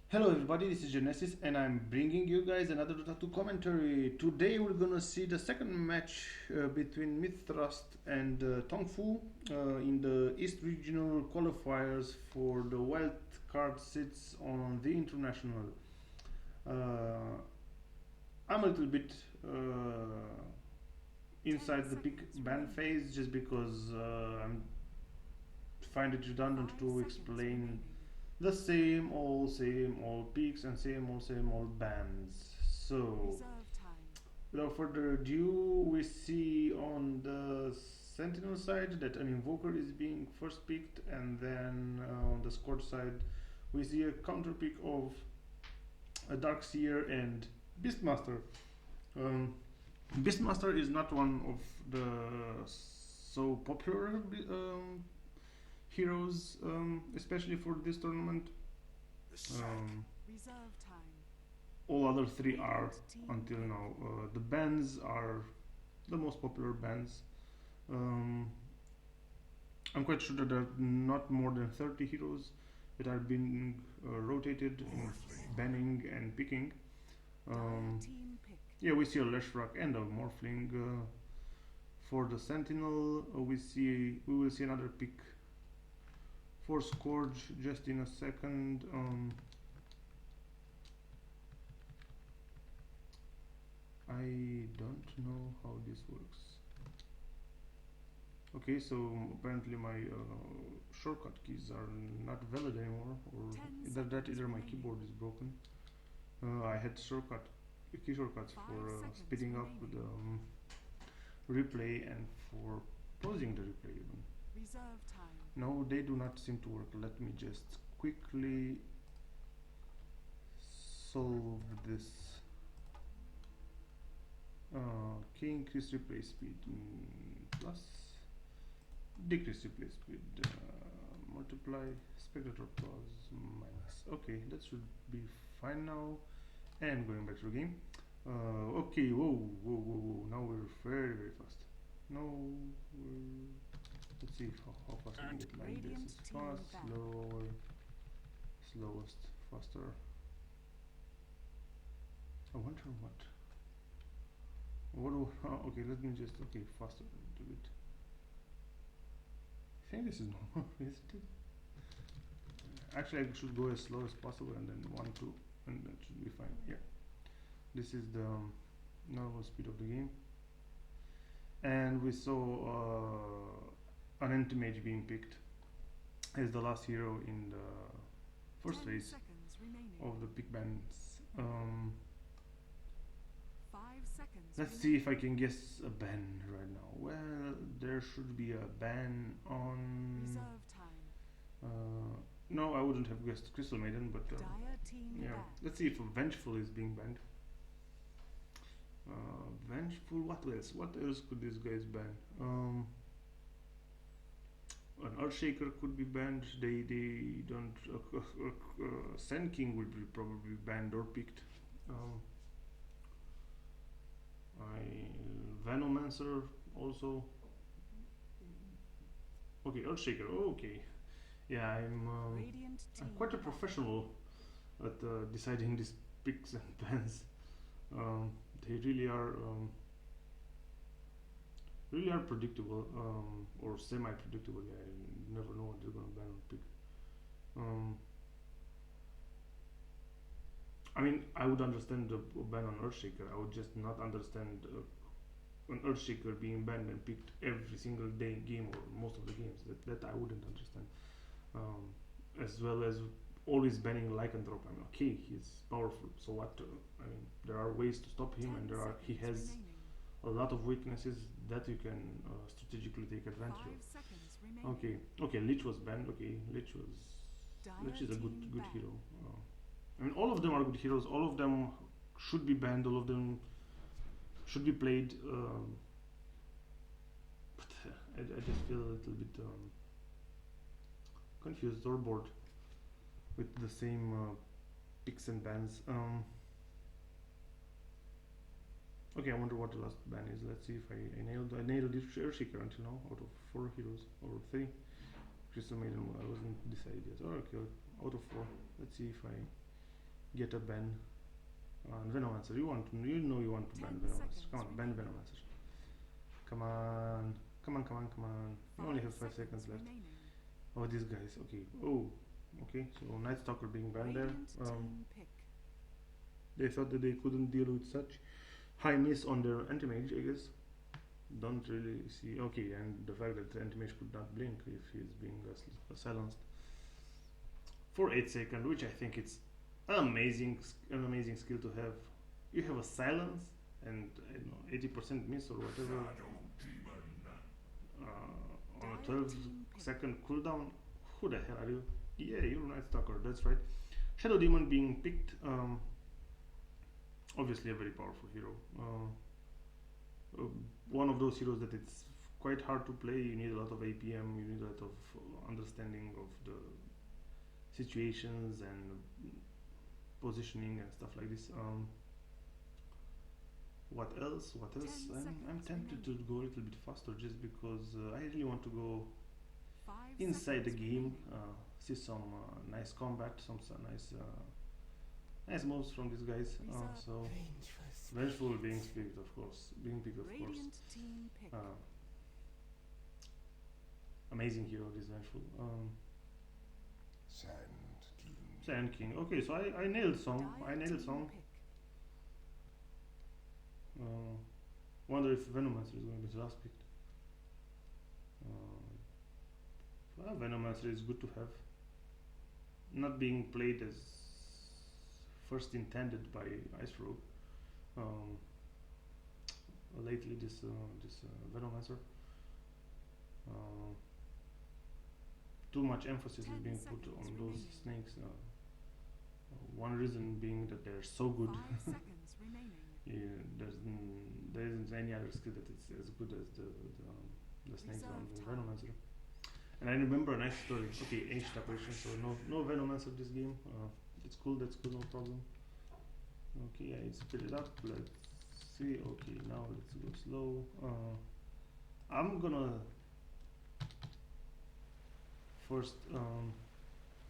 Hello everybody, this is Genesis and I'm bringing you guys another Dota 2 commentary. Today we're gonna see the second match between Myth.Trust and Tongfu in the East Regional qualifiers for the wild card seats on the International. Uh, I'm a little bit inside the pick ban phase just because I find it redundant to explain the same old picks and same old bands. So without further ado, we see on the Sentinel side that an Invoker is being first picked, and then on the Scourge side we see a counter pick of a Darkseer and Beastmaster. Um, Beastmaster is not one of the so popular heroes, especially for this tournament. Um, all other three are until now. The bands are the most popular bands. Um, I'm quite sure that there are not more than 30 heroes that are being rotated in banning and picking. Yeah, we see a Leshrac and a Morphling. For the Sentinel, we will see another pick for Scourge just in a second. I don't know how this works. Okay, so apparently my shortcut keys are not valid anymore, or either my keyboard is broken. I had key shortcuts for speeding up the replay and for pausing the replay even. No, they do not seem to work. Let me just quickly solve this. Key increase replay speed plus decrease replay speed multiply spectator plus minus. Okay, that should be fine now. And going back to the game. Okay, whoa. Now we're very fast. No, let's see how fast we can get like this. It's fast, slower, slowest, faster. I wonder what. Okay, let me just, faster a little bit. I think this is normal, isn't it? Actually, I should go as slow as possible and then 1, 2, and that should be fine. Yeah. This is the normal speed of the game. And we saw an anti-mage being picked as the last hero in the first phase of the pick bans. Let's see if I can guess a ban right now. Well, there should be a ban on... no, I wouldn't have guessed Crystal Maiden, but yeah. Let's see if Vengeful is being banned. Vengeful, what else? What else could these guys ban? An Earthshaker could be banned. They don't. Sand King would be probably banned or picked. Venomancer also. Okay, Earthshaker. Oh, okay. Yeah, I'm quite a professional at deciding these picks and bans. They really are predictable, or semi-predictable. Yeah, I never know what they're gonna ban or pick. I mean, I would understand the ban on Earthshaker. I would just not understand an Earthshaker being banned and picked every single game or most of the games. That I wouldn't understand. As well as always banning Lycanthrope. I mean, okay, he's powerful, so what? I mean, there are ways to stop him, and he has a lot of weaknesses that you can strategically take advantage of. Okay, Lich was banned. Okay, Lich is a good hero. I mean, all of them are good heroes. All of them should be banned. All of them should be played. But I just feel a little bit confused or bored with the same picks and bans. Okay, I wonder what the last ban is. Let's see if I nailed Earthshaker until now out of 4 heroes or 3. Crystal Maiden, I wasn't decided yet. Oh, okay, out of 4. Let's see if I get a ban on Venomancer. You want to, you know you want to ban Venomancer. Come on, ban Venomancer. Come on, come on, come on, come on. You only have 5 seconds left. Oh, these guys. Okay. Oh, okay. So Night Stalker being banned there. They thought that they couldn't deal with such high miss on their anti-mage, I guess. Don't really see. Okay, and the fact that the anti-mage could not blink if he's being silenced for 8 seconds, which I think it's an amazing skill to have. You have a silence and I don't know 80% miss or whatever on a 12-second cooldown. Who the hell are you? Yeah, you're Night Stalker. That's right. Shadow Demon being picked. Obviously a very powerful hero. One of those heroes that it's quite hard to play. You need a lot of APM, you need a lot of understanding of the situations and positioning and stuff like this. What else? I'm tempted to go a little bit faster just because I really want to go inside the game, see some nice combat, some nice moves from these guys. So Vengeful being picked, of course. Amazing hero, this Vengeful. Sand King. Okay, so I nailed some. Wonder if Venomancer is going to be the last pick. Well, Venomancer is good to have. Not being played as first intended by Ice Rogue. Lately, this Venomancer. Too much emphasis is being put on those snakes. One reason being that they're so good. Yeah, there isn't any other skill that is as good as the snakes on the Venomancer. And I remember a nice story. Okay, ancient apparition, so no Venomancer this game. It's cool, that's cool, no problem. Okay, I split it up. Let's see. Okay, now let's go slow. I'm gonna first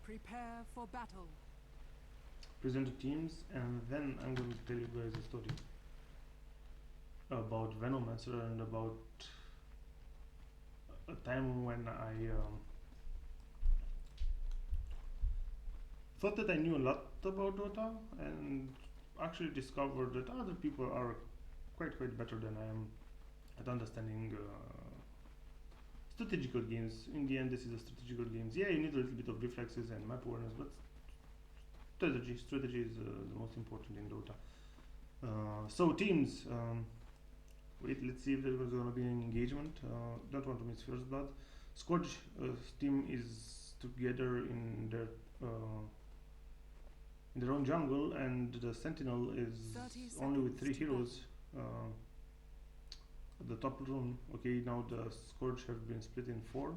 prepare for battle. Present the teams, and then I'm going to tell you guys a story about Venomancer and about a time when I thought that I knew a lot about Dota and actually discovered that other people are quite better than I am at understanding strategical games. In the end, this is a strategical game. Yeah, you need a little bit of reflexes and map awareness, but strategy is the most important in Dota. So teams, wait, let's see if there's going to be an engagement. Don't want to miss first blood. Scourge team is together in their own jungle, and the Sentinel is only with 3 heroes at the top rune. Okay, now the Scourge have been split in 4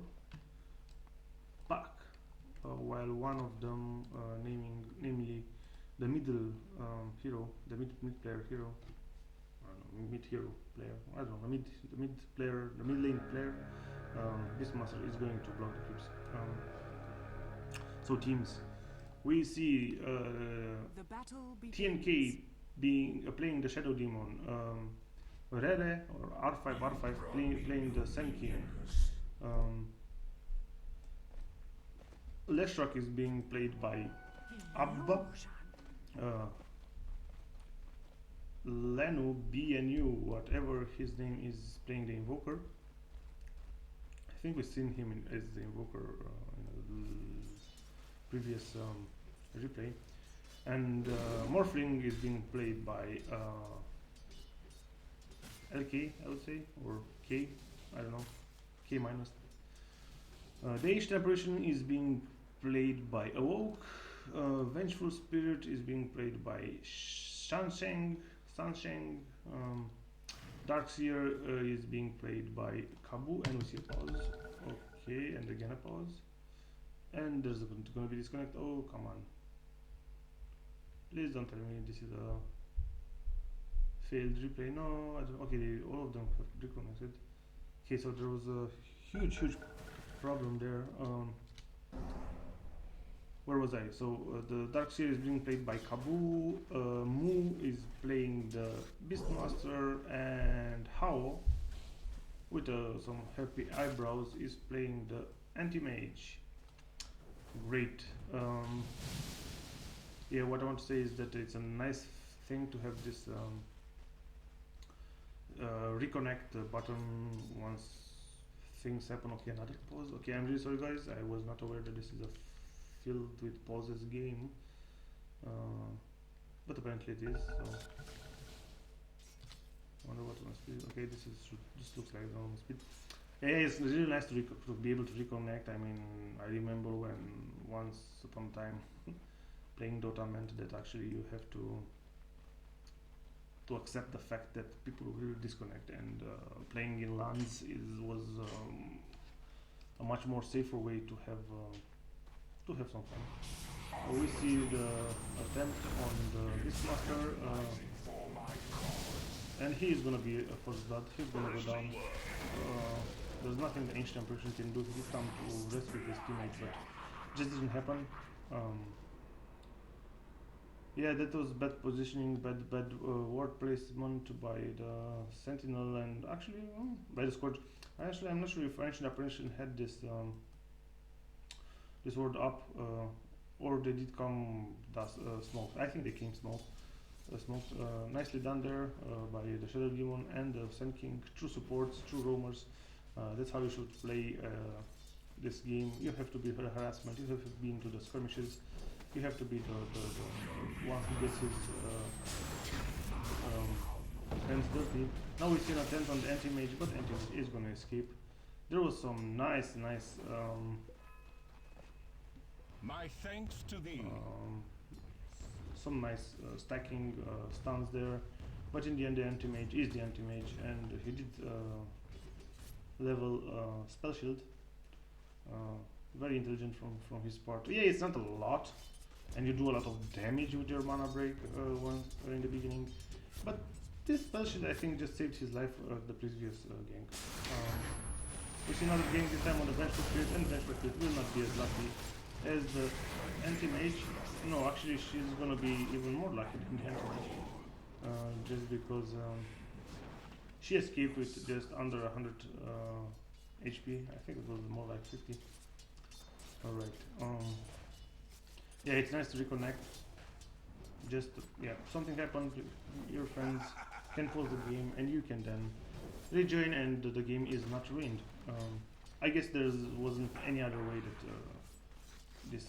pack, while one of them, namely the middle hero, the mid player hero, mid hero player, I don't know, the mid player, the mid lane player, this master is going to block the creeps. So teams, we see TNK being playing the Shadow Demon, Rere or R5 playing the Sand King. Leshrak is being played by Abba. Lenu, BNU, whatever his name is, playing the Invoker. I think we've seen him as the Invoker in a previous replay. And Morphling is being played by LK, I would say, or K, I don't know, K minus. The Ancient Apparition is being played by Awoke. Vengeful Spirit is being played by Sansheng. Darkseer is being played by Kabu, and we see a pause. Okay, and again a pause. And there's going to be disconnect. Oh, come on. Please don't tell me this is a failed replay. No, I don't. Okay, all of them have reconnected. Okay, so there was a huge problem there. where was I? So the Dark Series is being played by Kabu. Mu is playing the Beastmaster, and Hao, with some happy eyebrows, is playing the Anti-Mage. Great. Yeah, what I want to say is that it's a nice thing to have this reconnect button once things happen. Okay, another pause. Okay, I'm really sorry guys, I was not aware that this is a filled with pauses game, but apparently it is. So wonder what my speed. Okay, this looks like normal speed. Yeah, it's really nice to be able to reconnect. I mean, I remember when once upon a time playing Dota meant that actually you have to accept the fact that people will disconnect, and playing in LANs was a much more safer way to have some fun. We see the attempt on the Beastmaster, and he is gonna be a first blood. He's gonna go down. There's nothing the Ancient Emperor can do. He did come to rescue his teammate, but just didn't happen. Yeah, that was bad positioning, bad ward placement by the Sentinel, and actually by the Scourge. Actually, I'm not sure if Ancient Apparition had this this ward up, or they did come smoked. I think they came smoked. Nicely done there by the Shadow Demon and the Sun King. True supports, true roamers. That's how you should play this game. You have to be harassment. You have to be into the skirmishes. You have to be the one who gets his hands dirty. Now we see an attempt on the anti-mage, but anti-mage is gonna escape. There was some nice my thanks to thee. Some nice stacking stuns there, but in the end the anti-mage is the anti-mage, and he did level spell shield. Very intelligent from his part. Yeah, it's not a lot, and you do a lot of damage with your mana break in the beginning, but this spell shield I think just saved his life the previous gank. We see another gank this time on the Vengeful Spirit, and Vengeful Spirit will not be as lucky as the anti-mage. No, actually she's gonna be even more lucky than the anti-mage, just because she escaped with just under 100 HP. I think it was more like 50. Alright, yeah, it's nice to reconnect. Just, yeah, something happened, your friends can pause the game and you can then rejoin, and the game is not ruined. I guess there wasn't any other way that this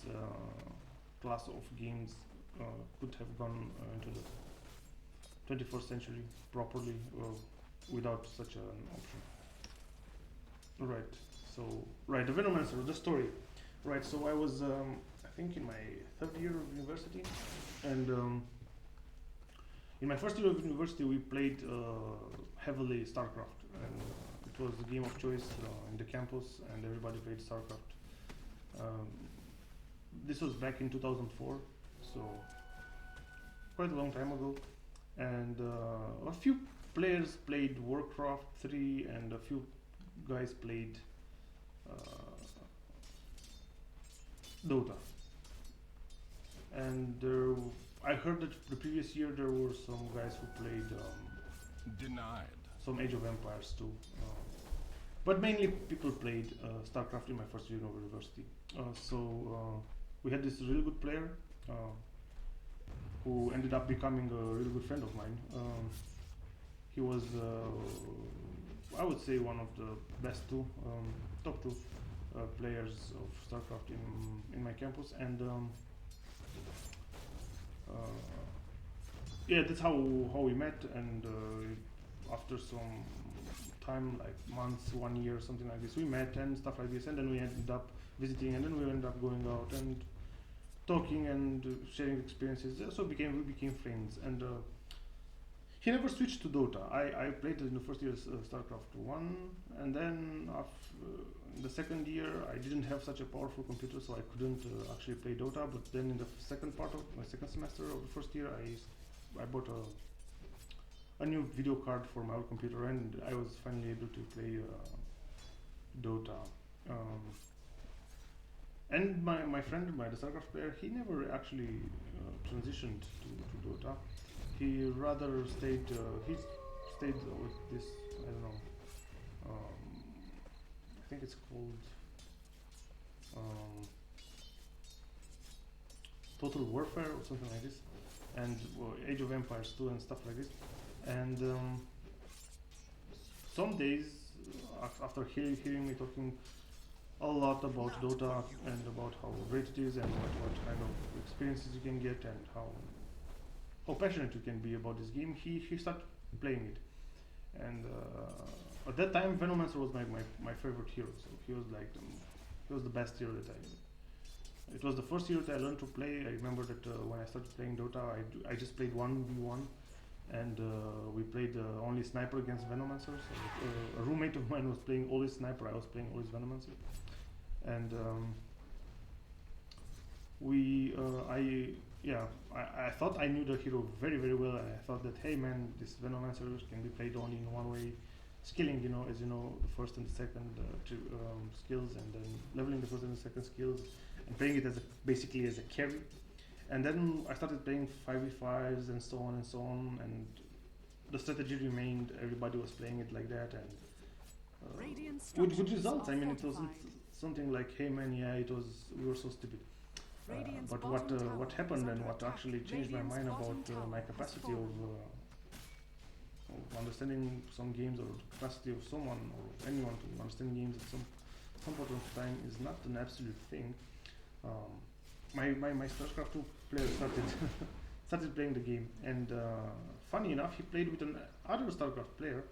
class of games could have gone into the 21st century properly without such an option. Right, so, the Venomancer, the story. Right, so I was, I think in my third year of university, and in my first year of university we played heavily StarCraft, and it was the game of choice in the campus, and everybody played StarCraft. This was back in 2004, so quite a long time ago, and a few players played Warcraft 3, and a few guys played Dota. And I heard that the previous year there were some guys who played Denied. some Age of Empires too. But mainly people played StarCraft in my first year of university. So we had this really good player who ended up becoming a really good friend of mine. He was, I would say, one of the best top two players of StarCraft in my campus, and yeah, that's how we met. And after some time, like months, 1 year, something like this, we met and stuff like this, and then we ended up visiting, and then we ended up going out and talking and sharing experiences. So we became friends, and he never switched to Dota. I played in the first year StarCraft 1, and then in the second year I didn't have such a powerful computer, so I couldn't actually play Dota. But then in the second part of my second semester of the first year, I bought a new video card for my old computer, and I was finally able to play Dota. And my friend, the StarCraft player, he never actually transitioned to Dota. He rather stayed. He stayed with this. I don't know. I think it's called Total Warfare or something like this, and Age of Empires 2 and stuff like this. And some days after hearing me talking a lot about Dota and about how great it is and what kind of experiences you can get and how passionate you can be about this game, he started playing it. And at that time, Venomancer was my favorite hero. So he was like he was the best hero that it was the first hero that I learned to play. I remember that when I started playing Dota, I just played 1v1, and we played only sniper against Venomancer. So a roommate of mine was playing always sniper, I was playing always Venomancer. And I thought I knew the hero very, very well, and I thought that, hey man, this Venomancer can be played only in one way, skilling, as you know, the first and the second skills, and then leveling the first and the second skills, and playing it basically as a carry. And then I started playing 5v5s and so on, and the strategy remained. Everybody was playing it like that, and with good results. I mean, it wasn't something like, hey man, yeah, we were so stupid. But what happened and what actually changed my mind about my capacity of understanding some games, or capacity of someone or anyone to understand games at some point of time, is not an absolute thing. My StarCraft 2 player started playing the game, and funny enough, he played with another StarCraft player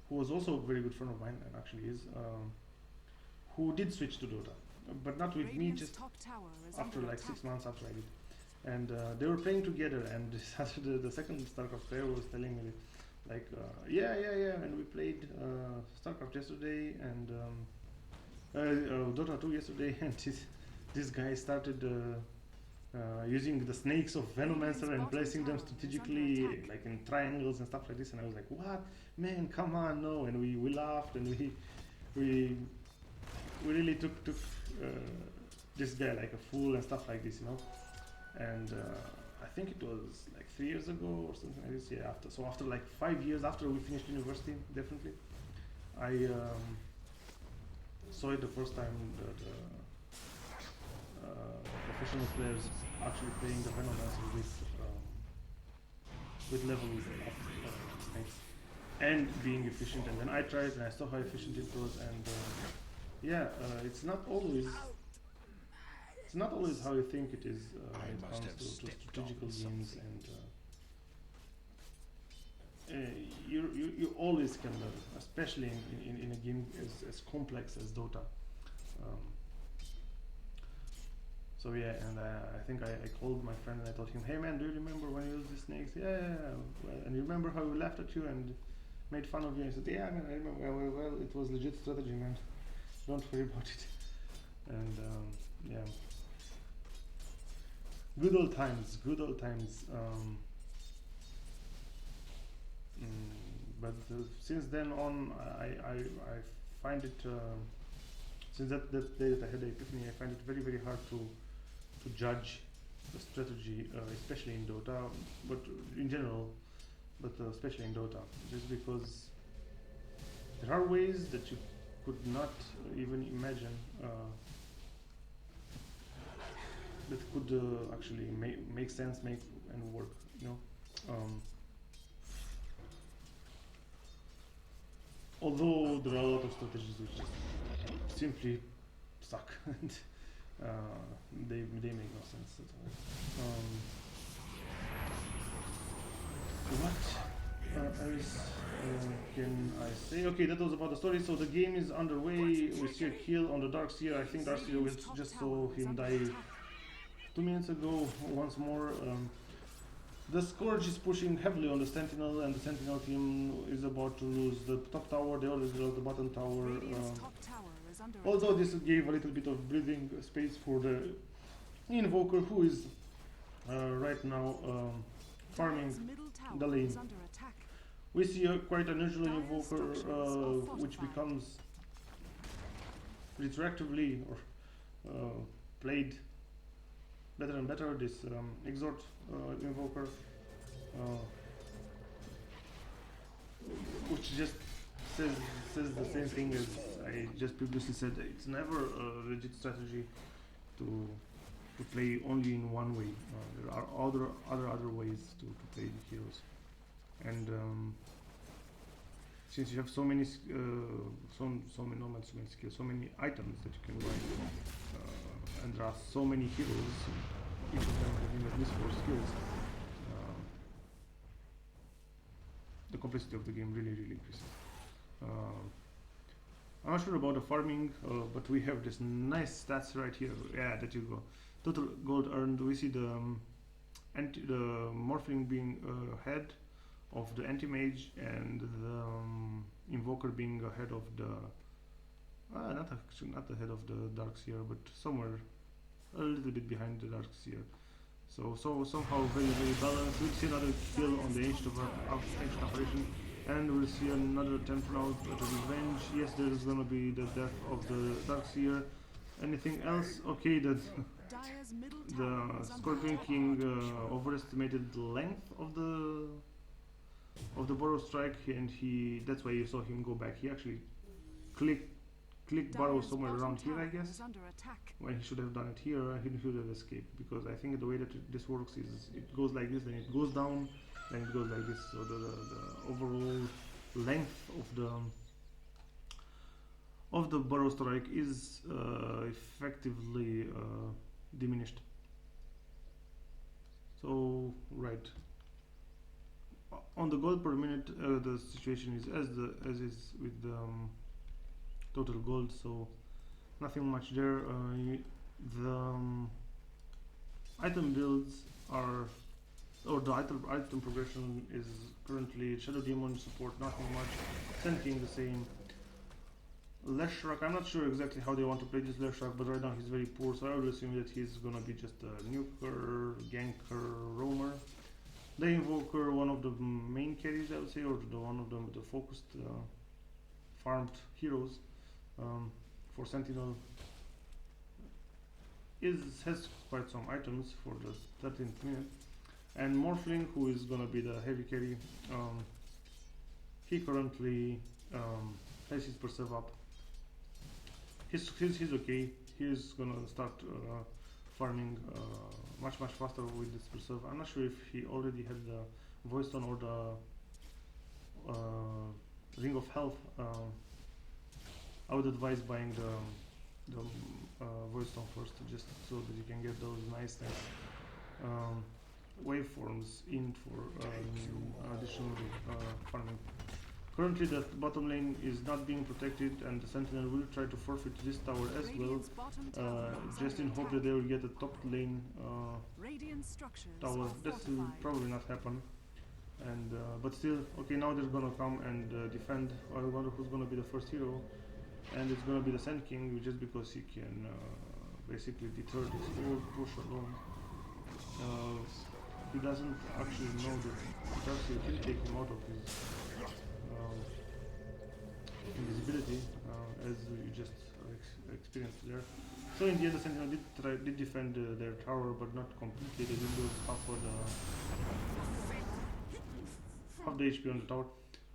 who was also a very good friend of mine, and actually is, who did switch to Dota, but not with me, just after like 6 months after I did. And they were playing together, and the second StarCraft player was telling me like, yeah, and we played StarCraft yesterday, and Dota 2 yesterday, and this guy started using the snakes of Venomancer and placing them strategically, like in triangles and stuff like this. And I was like, what, man, come on, no. And we laughed, and we really took this guy like a fool and stuff like this, And I think it was like 3 years ago or something like this. Yeah, after like 5 years after we finished university, definitely, I saw it the first time that professional players actually playing the Venomancer with levels of snakes and being efficient. And then I tried, and I saw how efficient it was. And it's not always how you think it is when it comes to strategical games, and you always can learn, especially in a game as complex as Dota. So yeah, and I think I called my friend and I told him, hey man, do you remember when you used the snakes? Yeah. Well, and you remember how we laughed at you and made fun of you? And he said, yeah man, I remember. Well, it was legit strategy, man. Don't worry about it. And yeah. Good old times. But since then on, I find it, since that day that I had the epiphany, I find it very, very hard to judge the strategy, especially in Dota, but in general, but especially in Dota, just because there are ways that you could not even imagine that could actually make sense, and work, although there are a lot of strategies which just simply suck and they make no sense at all. What else can I say? Okay, that was about the story. So the game is underway. We see a kill on the Darkseer. I think Darkseer, we just saw him die 2 minutes ago once more. The Scourge is pushing heavily on the Sentinel, and the Sentinel team is about to lose the top tower. They always lose the bottom tower. Although this gave a little bit of breathing space for the Invoker, who is right now farming the lane. We see quite an unusual Invoker, which becomes retroactively, or played better and better. This exhort invoker, uh, which just says the same thing as I just previously said. It's never a legit strategy to play only in one way. There are other ways to play the heroes, and since you have so many skills, so many items that you can buy, and there are so many heroes, each of them having at least 4 skills, the complexity of the game really increases. I'm not sure about the farming, but we have this nice stats right here. Yeah, there you go. Total gold earned. We see the the morphling being ahead of the anti-mage, and the invoker being ahead of the not ahead of the dark seer, but somewhere a little bit behind the dark seer. So somehow very balanced. We'll see another kill on the ancient apparition, and we'll see another attempt now to revenge. Yes, there is gonna be the death of the dark seer. Anything else? Okay, that Dire's middle the tower is under Scorpion attack. King overestimated the length of the Burrow strike, and that's why you saw him go back. He actually clicked Burrow Dire's somewhere bottom around here, I tower guess, is under attack. when he should have done it here. He should have escaped, because I think the way that this works is it goes like this, then it goes down, then it goes like this. So the overall length of the Burrow strike is effectively diminished. So right. On the gold per minute, the situation is as is with the total gold, so nothing much there. The item builds are, or the item progression is currently Shadow Demon support, nothing much. Sand King the same. Leshrak, I'm not sure exactly how they want to play this Leshrak, but right now he's very poor, so I would assume that he's gonna be just a nuker, ganker, roamer. The Invoker, one of the main carries, I would say, or one of the focused farmed heroes for Sentinel, has quite some items for the 13th minute. And Morphling, who is gonna be the heavy carry, he currently has his Persev up. He's okay. He's gonna start farming much faster with this Persev. I'm not sure if he already had the Voice Stone or the Ring of Health. I would advise buying the Voice Stone first, just so that you can get those nice waveforms in for additional farming. Currently the bottom lane is not being protected, and the Sentinel will try to forfeit this tower as well, Radiant's bottom tower is just in under hope that attack. they will get a top lane Radiant structures tower. are That will fortified. probably not happen, and but still, okay, now they're gonna come and defend. I wonder who's gonna be the first hero, and it's gonna be the Sand King, just because he can basically deter this whole push alone. He doesn't actually know that Darcy will take him out of his invisibility, as you just experienced there. So in the end, the Sentinel did defend their tower, but not completely. They did lose half the HP on the tower.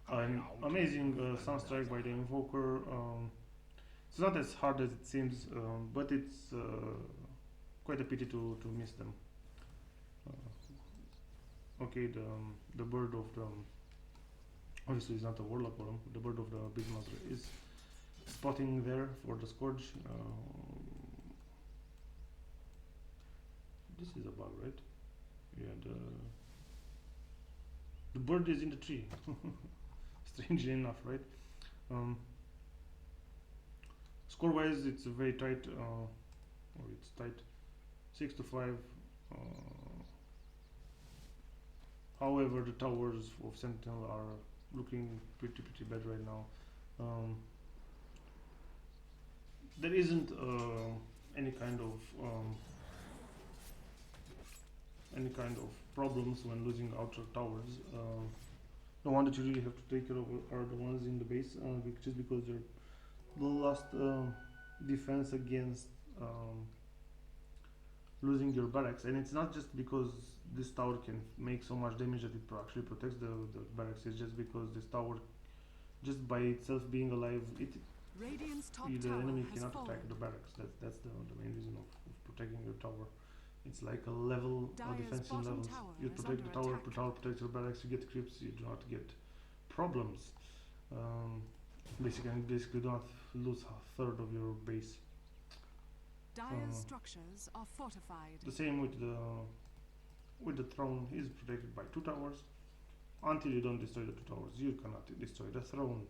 An amazing Sunstrike by the Invoker. It's not as hard as it seems, but it's quite a pity to miss them. Okay, the bird of the, obviously it's not a warlock golem, the bird of the Beastmaster is spotting there for the Scourge. This is a bug, right? Yeah, the bird is in the tree. Strangely enough, right? Score wise, it's very tight, or it's tight, 6-5. However, the towers of Sentinel are looking pretty bad right now. There isn't any kind of problems when losing outer towers. The one that you really have to take care of are the ones in the base, just because they're the last defense against losing your barracks, and it's not just because this tower can make so much damage that it actually protects the barracks. It's just because this tower, just by itself being alive, Radiant's top the tower enemy has cannot fallen. attack the barracks. That's the main reason of protecting your tower. It's like a level of Dire's defensive bottom levels. tower You is protect the under tower, attack. the tower protects your barracks, you get creeps, you do not get problems. Basically do not lose a third of your base. Dire's structures are fortified. The same with the throne. Is protected by 2 towers. Until you don't destroy the 2 towers, you cannot destroy the throne.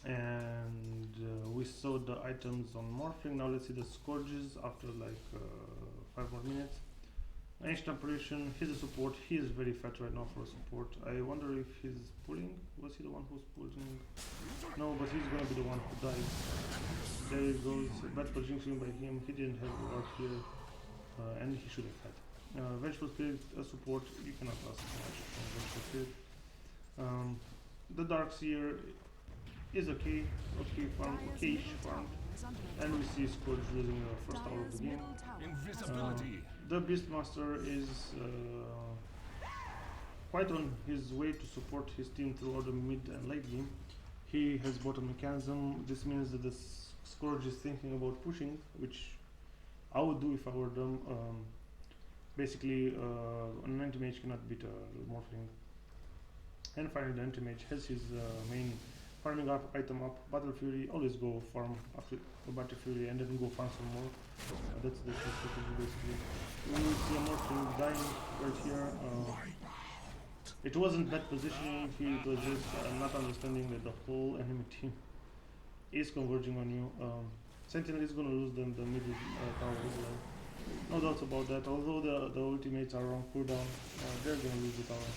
And we saw the items on Morphing. Now let's see the scourges after like 5 more minutes. Ancient Apparition, he's a support. He is very fat right now for a support. I wonder if he's pulling. Was he the one who's pulling? No, but he's gonna be the one who dies. There he goes. Bad positioning by him. He didn't have the art here, and he should have had. Vengeful Spirit, a support. You cannot ask much from Vengeful Spirit. The Dark Seer is okay farm, Dire's okay-ish middle farm. tower is under And we attack. see Scourge losing the first tower of Dire's the game. middle tower Invisibility. The Beastmaster is quite on his way to support his team throughout the mid and late game. He has bottom mechanism. This means that the Scourge is thinking about pushing, which I would do if I were them. Basically, an anti-mage cannot beat a Morphling. And finally, the anti-mage has his main farming item up. Battle Fury, always go farm after the Battle Fury and then go farm some more. That's the strategy basically. We will see a Morphling dying right here. It wasn't bad positioning, it was just not understanding that the whole enemy team is converging on you. Sentinel is gonna lose the middle tower as well. No doubts about that. Although the ultimates are on cooldown, they're gonna lose the tower.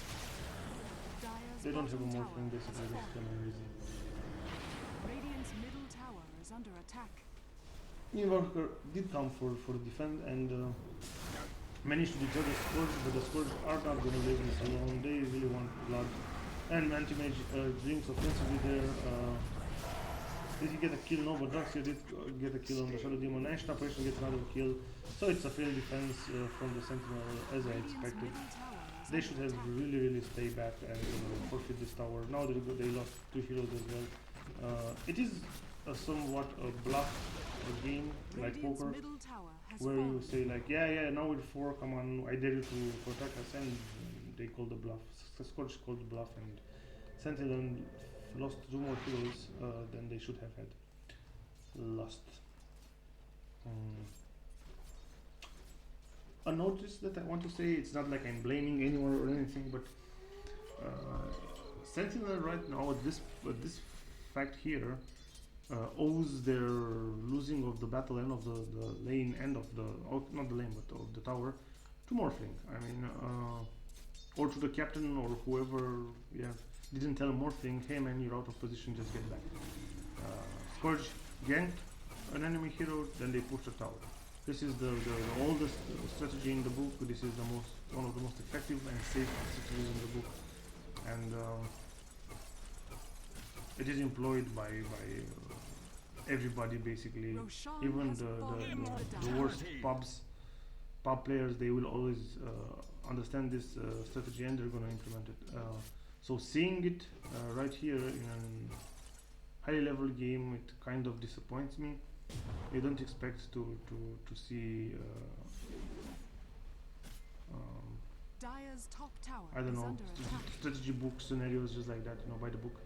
Dire's They don't have a bottom Morphling tower basically, has that's the fallen. main reason. Radiant's middle tower is under attack. Invoker did come for defend and managed to deter the Scourge, but the Scourge are not gonna leave this alone. They really want blood. And anti-mage drinks offensively there. Did he get a kill? No, but Darkseer did get a kill on the Shadow Demon. Ancient Apparition gets another kill. So it's a failed defense from the Sentinel as I Radiant's expected. middle tower is They under should have attack. really stay back and forfeit this tower. Now they lost 2 heroes as well. It is somewhat a bluff game, like Radiant's poker, middle tower has where you fallen. say like, yeah, now we're 4, come on, I dare you to attack us, and they call the bluff. Scourge called the bluff, and Sentinel lost 2 more heroes than they should have had. Lost. A notice that I want to say, it's not like I'm blaming anyone or anything, but Sentinel right now at this fact here owes their losing of the battle end of the lane end of the not the lane but of the tower to Morphling. I mean, or to the captain or whoever didn't tell Morphling, hey man, you're out of position, just get back. Scourge ganked an enemy hero, then they pushed the tower. This is the oldest strategy in the book. This is one of the most effective and safe strategies in the book, and it is employed by everybody basically. Roshan Even has fallen in the worst pub players, they will always understand this strategy and they're gonna implement it. So seeing it right here in a high level game, it kind of disappoints me. You don't expect to see Dire's top tower I don't is know, under attack. strategy book scenarios just like that, by the book.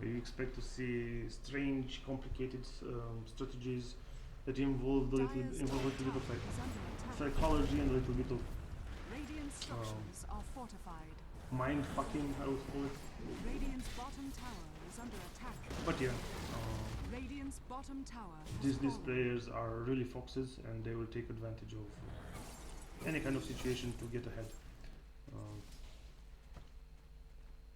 You expect to see strange, complicated strategies that involve a little Dire's bit top of tower is under attack. psychology and a little bit of Radiant structures are fortified. mind fucking, I would call it. Radiant's bottom tower is under attack. But yeah, Radiant's bottom tower has these fallen. players are really foxes and they will take advantage of any kind of situation to get ahead.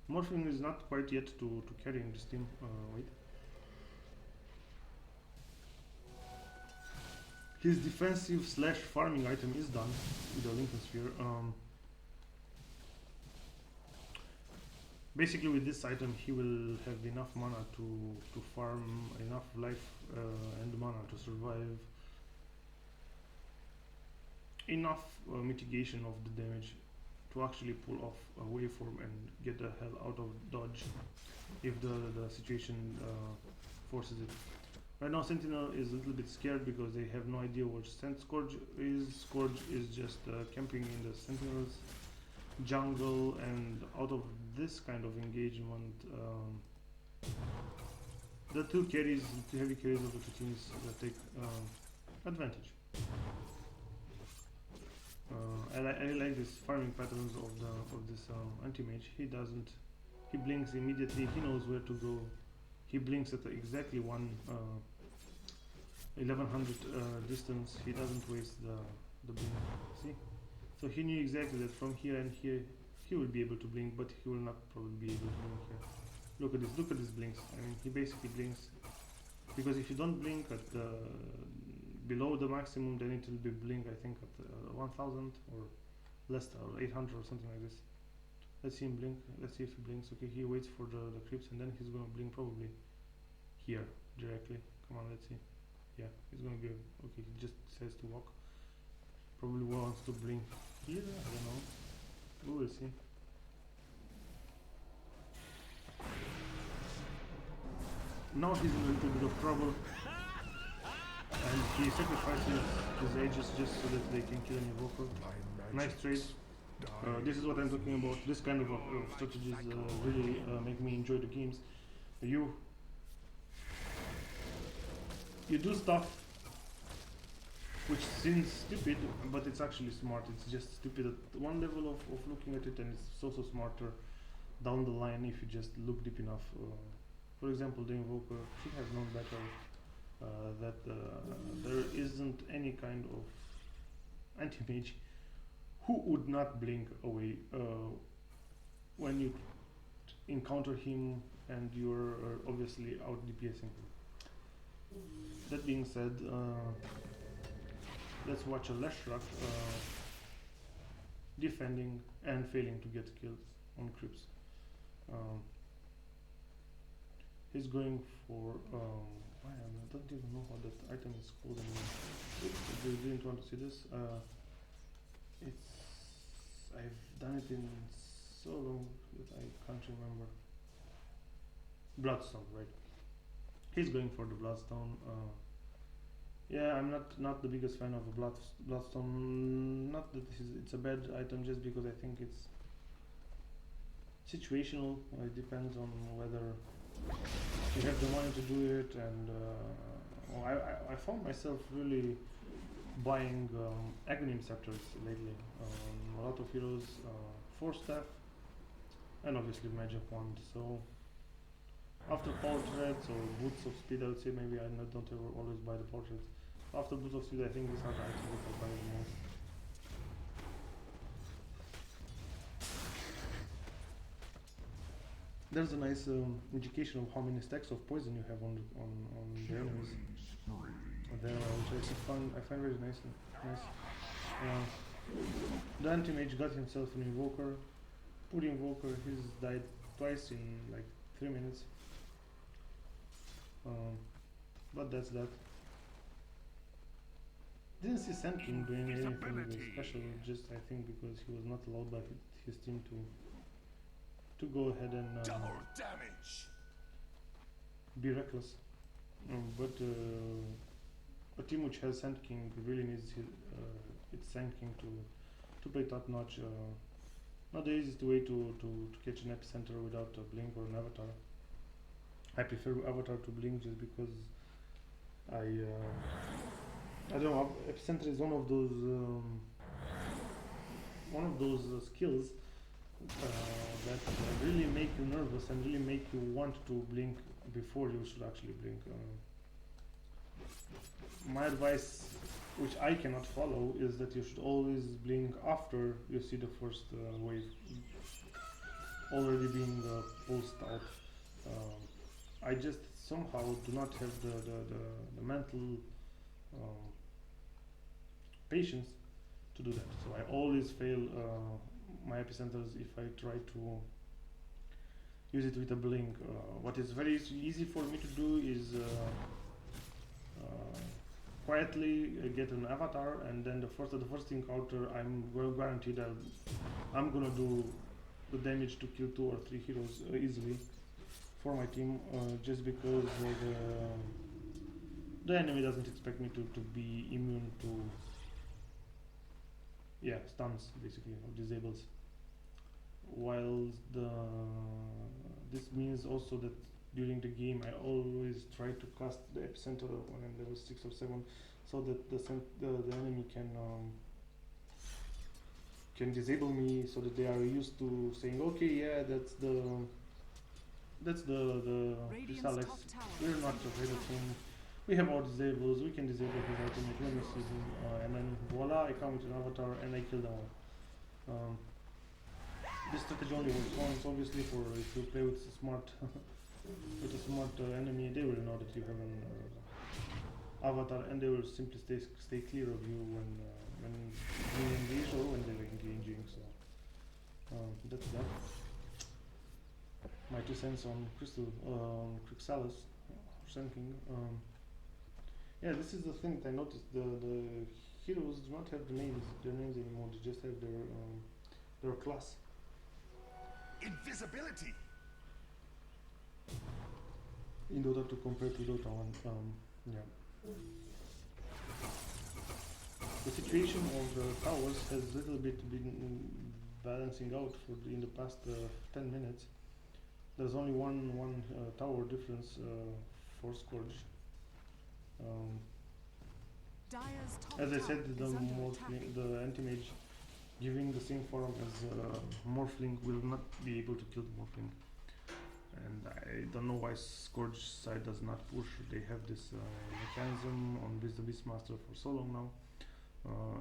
Morphing is not quite yet to carrying this team. Wait. His defensive / farming item is done with the Lincoln Sphere. basically with this item he will have enough mana to farm enough life and mana to survive, enough mitigation of the damage to actually pull off a waveform and get the hell out of dodge if the situation forces it. Right now Sentinel is a little bit scared because they have no idea what Scourge is. Scourge is just camping in the Sentinel's jungle, and out of this kind of engagement the two heavy carries of the two teams take advantage. I like these farming patterns of this anti-mage. He blinks immediately, he knows where to go. He blinks at exactly 1100 distance. He doesn't waste the blink. See? So he knew exactly that from here and here he will be able to blink, but he will not probably be able to blink here. Look at these blinks. I mean, he basically blinks because if you don't blink at below the maximum, then it will be blink I think at 1000 or less, or 800 or something like this. Let's see him blink. Let's see if he blinks. Okay, he waits for the creeps and then he's gonna blink probably here directly. Come on, let's see. Yeah, he's gonna be okay. He just says to walk. Probably wants to blink here. I don't know. We will see. Now he's in a little bit of trouble, and he sacrifices his ages just so that they can kill an evoker. Nice trade. This is what I'm talking about. This kind of strategies really make me enjoy the games. You do stuff which seems stupid, but it's actually smart. It's just stupid at one level of looking at it, and it's also smarter down the line if you just look deep enough. For example, the Invoker should have known better that there isn't any kind of anti-mage who would not blink away when you encounter him and you're obviously out DPSing him. That being said, let's watch a Leshrak defending and failing to get kills on creeps. He's going for I don't even know how that item is called anymore. They didn't want to see this. I've done it in so long that I can't remember. Bloodstone, right? He's going for the Bloodstone. Yeah, I'm not the biggest fan of a Bloodstone. Not that it's a bad item, just because I think it's situational. It depends on whether you have the money to do it, and I found myself really buying Aghanim Scepters lately. A lot of heroes, 4 staff, and obviously Magic Wand. So after portraits or Boots of Speed, I would say maybe I don't ever always buy the portraits. After Boots of Speed, I think these are the items that I buy the most. There's a nice indication of how many stacks of poison you have on the enemies. There, which I find very nice. The anti-mage got himself an Invoker. Poor Invoker, he's died twice in like 3 minutes. But that's that. Didn't see Sand King doing anything special, just I think because he was not allowed by his team to go ahead and be reckless. But a team which has Sand King really needs its Sand King to play top notch. Not the easiest way to catch an epicenter without a blink or an avatar. I prefer avatar to blink just because I don't know. Epicenter is one of those skills that really make you nervous and really make you want to blink before you should actually blink. My advice, which I cannot follow, is that you should always blink after you see the first wave already being pulsed out. I just somehow do not have the mental patience to do that. So I always fail my epicenters if I try use it with a blink. What is very easy for me to do is quietly get an avatar, and then the first encounter I'm guaranteed I'm gonna do the damage to kill 2 or 3 heroes easily for my team, just because the enemy doesn't expect me to be immune to stuns basically, or disables. While this means also that during the game I always try to cast the epicenter when I'm level 6 or 7, so that the enemy can disable me, so that they are used to saying, okay, yeah, that's the Radiant's Alex. top tower We're is not under afraid of attack. him. We have our disables. We can disable his ultimate when we see him, and then voila! I come with an avatar and I kill them all. This strategy only works once, obviously. For if you play with a smart enemy, they will know that you have an avatar, and they will simply stay clear of you when you engage or when they're engaging. So that's that. My 2 cents on Crixalis, Senking. Yeah, this is the thing that I noticed. The heroes do not have their names anymore. They just have their class. Invisibility. In Dota 2 compared to Dota 1, yeah. The situation of the towers has a little bit been balancing out in the past 10 minutes. There's only one tower difference for Scourge. Dire's top As I tower said, is under attack. the anti-mage giving the same form as Morphling will not be able to kill the Morphling. And I don't know why Scourge side does not push. They have this mechanism on the Beastmaster for so long now.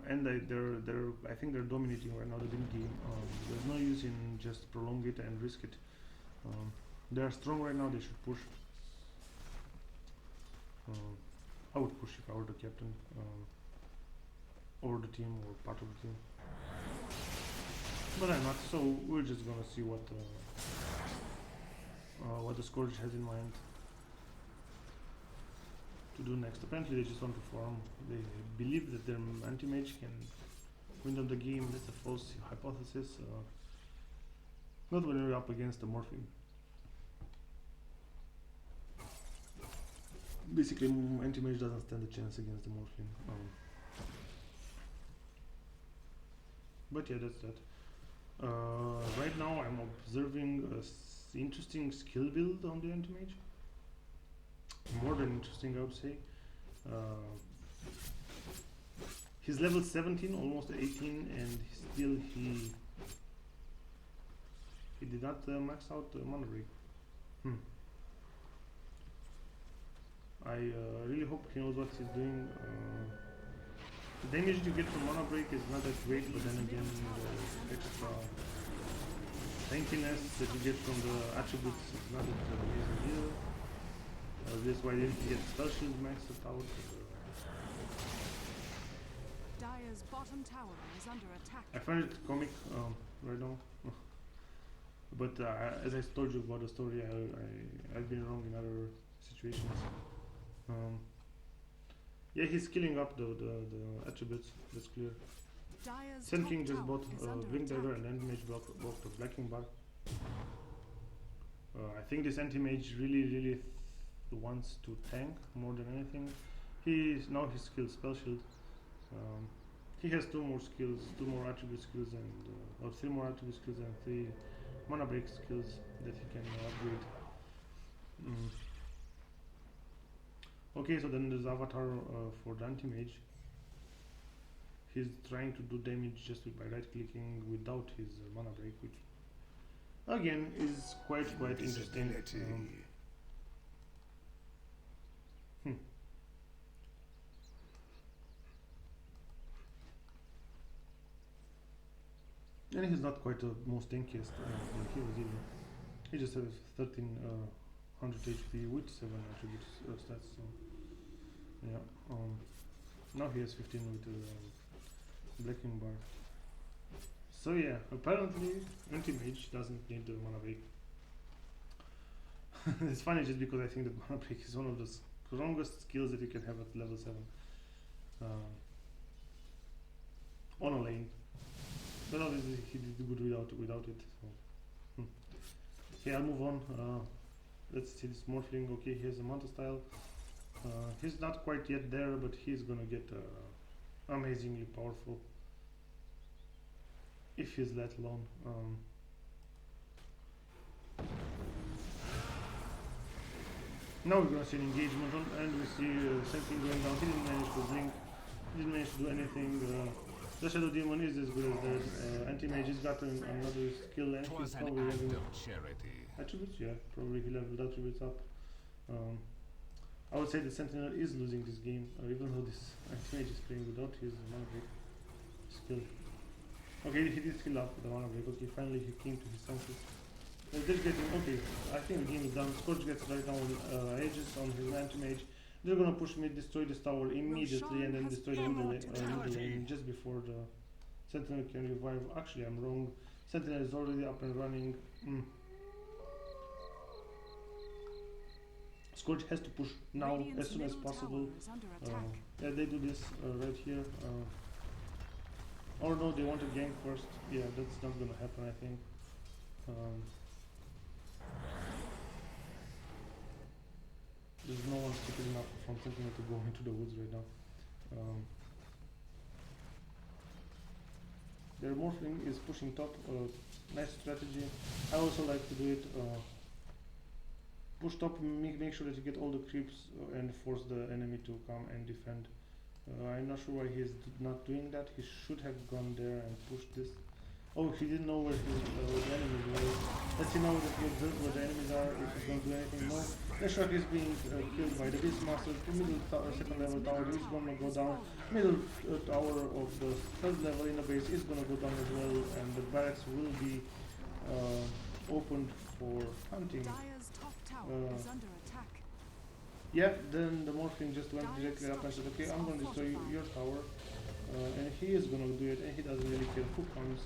And I think they're dominating right now the mid game. There's no use in just prolong it and risk it. They are strong right now. They should push. I would push if I were the captain, or the team, or part of the team. But I'm not. So we're just gonna see what the Scourge has in mind to do next. Apparently they just want to farm. They believe that their anti-mage can win them the game. That's a false hypothesis. Not when you're up against the Morphing. Basically, anti-mage doesn't stand a chance against the Morphling. But yeah, that's that. Right now I'm observing a interesting skill build on the anti-mage. More than interesting, I would say. He's level 17, almost 18, and still he did not max out mana break. I really hope he knows what he's doing. The damage you get from mana break is not that great, but then again the extra tankiness that you get from the attributes is not that amazing either. That's why I didn't get spell shield maxed out. Dire's bottom tower is under attack. I find it comic right now. But as I told you about the story, I've been wrong in other situations. Yeah, he's killing up the attributes, that's clear. Dire's Sand top King just tower bought is under Blink Dagger attack. and Anti-Mage bought the Blacking Bar. I think this Anti-Mage really wants to tank more than anything. Now his skills Spell Shield. He has 2 more skills, 2 more attribute skills, and or 3 more attribute skills and 3 mana break skills that he can upgrade. Okay, so then there's Avatar for the anti-mage. He's trying to do damage just by right clicking without his mana break, which again is quite interesting. And he's not quite the most tankiest heroes either. He just has 1300 HP with 7 attribute stats. So yeah. Now he has 15 with Blacking Bar. So yeah, apparently anti-mage doesn't need the mana break. It's funny just because I think that mana break is one of the strongest skills that you can have at level 7 on a lane. But obviously he did good without it. So. Okay, I'll move on. Let's see this Morphling. Okay, he has a Manta style. He's not quite yet there, but he's gonna get amazingly powerful if he's let alone. Now we're gonna see an engagement on, and we see same thing going down. He didn't manage to blink, didn't manage to do anything. The Shadow Demon is as good as that. Anti-Mage has got another skill, and he's probably having attributes. Yeah, probably he leveled attributes up. I would say the Sentinel is losing this game, even though this Anti-Mage is playing without his mana break skill. Okay, he did skill up with the mana break. Okay, finally he came to his senses. They're getting, okay, I think the game is done. Scorch gets right now Aegis on his Anti-Mage. They're gonna push mid, destroy this tower immediately, and then destroy the middle lane just before the Sentinel can revive. Actually, I'm wrong. Sentinel is already up and running. Scorch has to push now as soon as possible. Yeah, they do this right here. Or no, they want to gank first. Yeah, that's not gonna happen, I think. There's no one stupid enough from Sentinel to go into the woods right now. Their Morphling is pushing top. Nice strategy. I also like to do it. Push top, make sure that you get all the creeps and force the enemy to come and defend. I'm not sure why he is not doing that. He should have gone there and pushed this. Oh, he didn't know where the enemies were. Let's see now that he observed where the enemies are, if he's going to do anything. No. The shark is being killed by the Beastmaster. The middle second level tower is going to go down. Middle tower of the third level in the base is going to go down as well, and the barracks will be opened for hunting. Yeah, then the Morphling just went directly up and said, okay, I'm going to destroy your tower. And he is going to do it, and he doesn't really care who comes.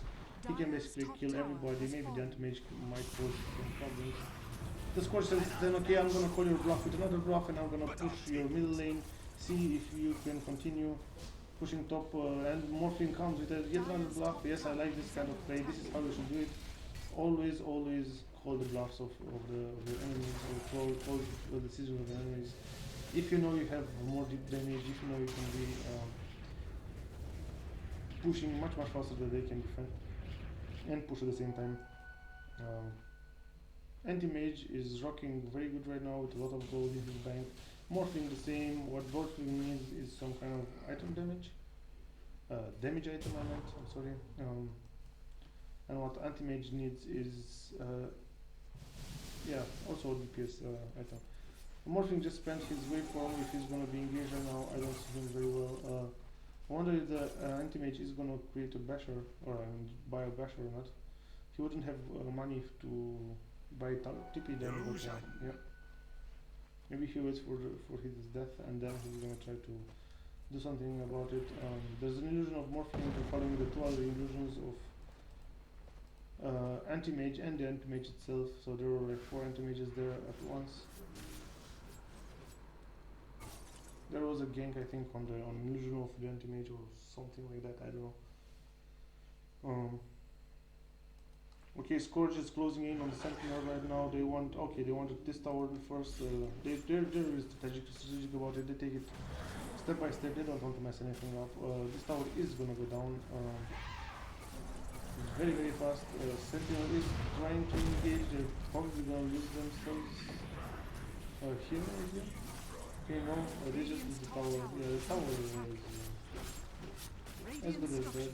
He can basically kill everybody. Maybe the Anti-Mage might cause some problems. The Scorch says then, okay, I'm going to call your bluff with another bluff, and I'm going to push your middle lane, see if you can continue pushing top, and Morphling comes with yet another bluff. Yes, I like this kind of play. This is how you should do it. Always call the bluffs of the enemies, or call the decisions of the enemies. If you know you have more deep damage, if you know you can be pushing much faster than they can defend and push at the same time. Anti-Mage is rocking very good right now with a lot of gold in his bank. Morphling the same. What Morphling needs is some kind of item damage. Damage item I meant, I'm sorry. And what Anti-Mage needs is yeah, also a DPS item. Morphling just spent his waveform. If he's gonna be engaged right now, I don't see him very well. I wonder if the Anti-Mage is gonna create a basher or buy a basher or not. He wouldn't have money to buy TP then, but yeah. Maybe he waits for his death and then he's gonna try to do something about it. There's an illusion of Morphling following the two other illusions of Anti-Mage and the Anti-Mage itself. So there were like 4 Anti-Mages there at once. There was a gank, I think, on illusion of the Anti-Mage or something like that. I don't know. Okay, Scourge is closing in on the Sentinel right now. They wanted this tower first. They're very strategic about it. They take it step by step. They don't want to mess anything up. This tower is gonna go down very fast. Sentinel is trying to engage. They're probably gonna lose themselves here maybe. Okay, no, they just lose the tower. Yeah, the tower is as good as dead.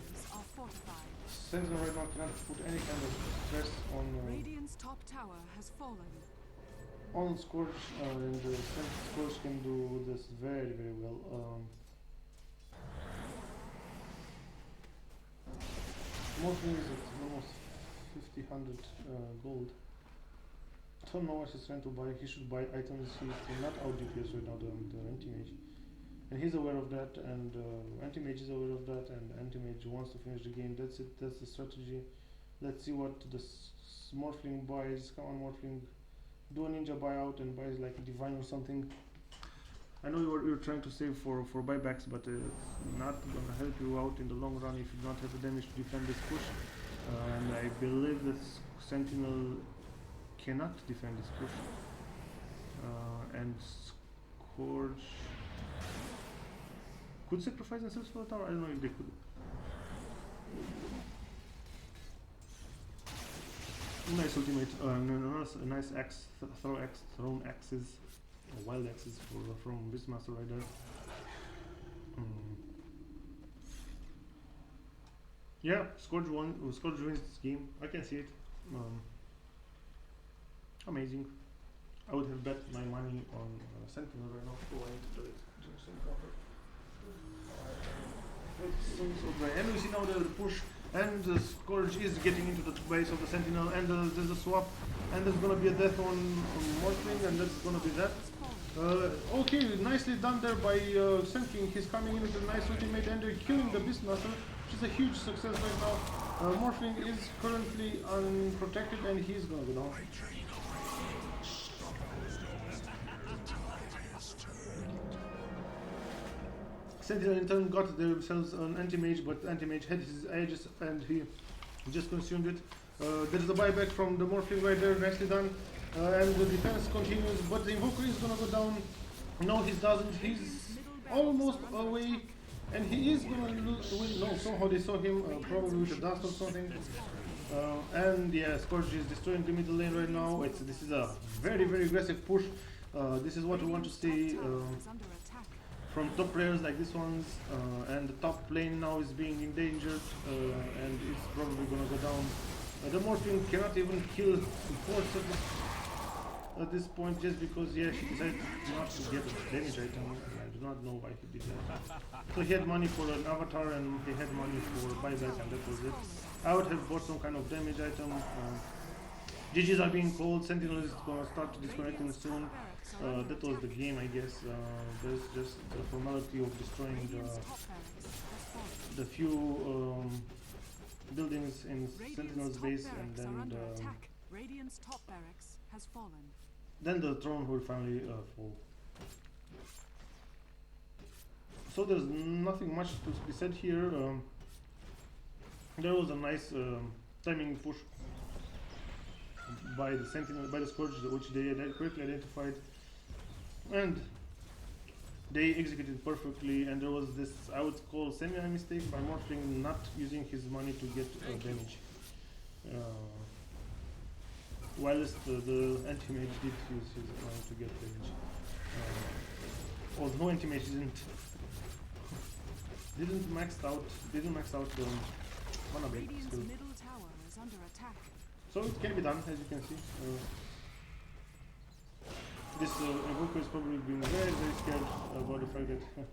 Sentinel right now cannot put any kind of stress on Radiant's top tower has fallen. On Scorch, and Scorch can do this very well. Morphling is at almost 50-100 gold. I don't know what he's trying to buy. He should buy items. He's not out DPS right now, the Anti-Mage. And he's aware of that, and Anti-Mage is aware of that, and Anti-Mage wants to finish the game. That's it, that's the strategy. Let's see what the Morphling buys. Come on, Morphling. do a ninja buyout and buys like a divine or something. I know you're trying to save for buybacks, but it's not gonna help you out in the long run if you don't have the damage to defend this push. And I believe that Sentinel cannot defend this push. And Scourge could sacrifice themselves for the tower. I don't know if they could. Nice ultimate, nice axe, thrown axes, wild axes from Beastmaster Rider. Yeah, Scourge wins this game. I can see it. Amazing. I would have bet my money on Sentinel right now. Oh, I need to do it. And we see now the push, and the Scourge is getting into the base of the Sentinel, and there's a swap, and there's gonna be a death on Morphling, and that's gonna be that. Okay, nicely done there by Senking. He's coming in with a nice ultimate, and they're killing the Beastmaster, which is a huge success right now. Morphling is currently unprotected, and he's gonna go down. Sentinel in turn got themselves an anti-mage, but anti-mage had his edges and he just consumed it. There's the buyback from the Morphling right there, nicely done. And the defense continues, but the Invoker is gonna go down. No, he doesn't. He's almost away, and he is gonna win. No, somehow they saw him, probably with a dust or something. And yeah, Scourge is destroying the middle lane right now. This is a very, very aggressive push. This is what we want to see from top players like this ones, and the top lane now is being endangered, and it's probably gonna go down. The Morphling cannot even kill supports at this point, just because he decided not to get a damage item. I do not know why he did that. So he had money for an avatar and he had money for buyback, and that was it. I would have bought some kind of damage item. GGs are being called. Sentinel is gonna start disconnecting soon. That was the game, I guess. There's just the formality of destroying the few buildings in Sentinel's base, and then Radiant's top barracks has fallen. Then the throne will finally fall. So there's nothing much to be said here. There was a nice timing push by the Sentinel, by the Scourge, which they had quickly identified, and they executed perfectly. And there was this, I would call, semi-mistake by Morphling not using his money to get damage. Whilst the anti-mage did use his money to get damage. Although anti-mage didn't max out the mana break skill. Middle tower is under attack. So it can be done, as you can see. This Invoker is probably being very, very scared about the fact that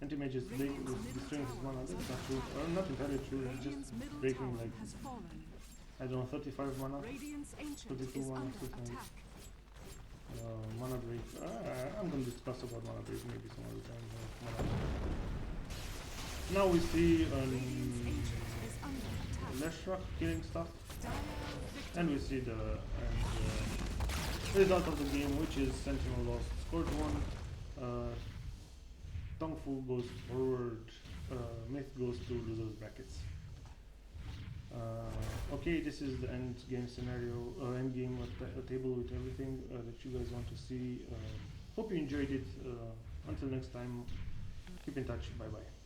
anti-mage is destroying his mana. That's not true. Not entirely true. It's just breaking like, I don't know, 35 mana, 32 mana, mana break. I'm going to discuss about mana break maybe some other time. Now we see Leshrak killing stuff, and we see the result of the game, which is Sentinel lost, Scourge won, Tongfu goes forward, Myth goes to losers brackets. Okay, this is the end game scenario, end game table with everything that you guys want to see. Hope you enjoyed it. Until next time, keep in touch. Bye bye.